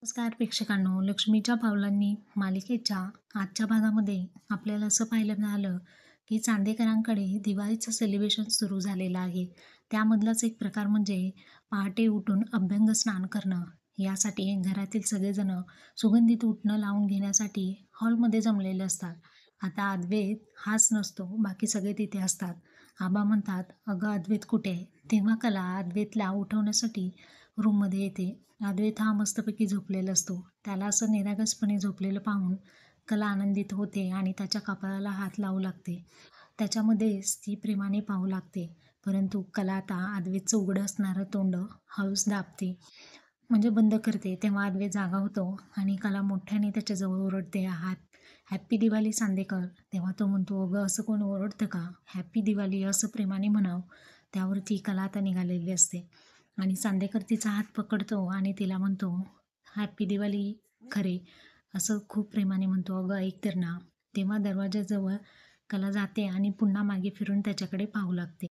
नमस्कार प्रेक्षकांनो, लक्ष्मीच्या पावलांनी मालिकेच्या आजच्या भागामध्ये आपल्याला असं पाहायला मिळालं की चांदेकरांकडे दिवाळीचं सेलिब्रेशन सुरू झालेलं आहे. त्यामधलाच एक प्रकार म्हणजे पहाटे उठून अभ्यंग स्नान करणं. यासाठी घरातील सगळेजण सुगंधित उटणं लावून घेण्यासाठी हॉलमध्ये जमलेले असतात. आता अद्वैत हाच नसतो, बाकी सगळे तिथे असतात. आबा म्हणतात, "अगं अद्वैत कुठे आहे?" तेव्हा कला अद्वैतला उठवण्यासाठी रूममध्ये येते. अद्वैत हा मस्तपैकी झोपलेला असतो. त्याला असं निरागसपणे झोपलेलं पाहून कला आनंदित होते आणि त्याच्या कपाळाला हात लावू लागते. त्याच्यामध्येच ती प्रेमाने पाहू लागते. परंतु कला आता अद्वैतचं उघडं असणारं तोंड हळूच दाबते, म्हणजे बंद करते. तेव्हा अद्वैत जागा होतो आणि कला मोठ्याने त्याच्याजवळ ओरडते, हॅपी दिवाळी चांदेकर. तेव्हा तो म्हणतो, "अगं असं कोण ओरडतं का? हॅपी दिवाळी असं प्रेमाने म्हणावं." त्यावरती कला आता निघालेली असते आणि चांदेकर तिचा हात पकडतो आणि तिला म्हणतो, "हॅपी दिवाळी खरे." असं खूप प्रेमाने म्हणतो. "अगं ऐक तर ना." तेव्हा दरवाजाजवळ कला जाते आणि पुन्हा मागे फिरून त्याच्याकडे पाहू लागते.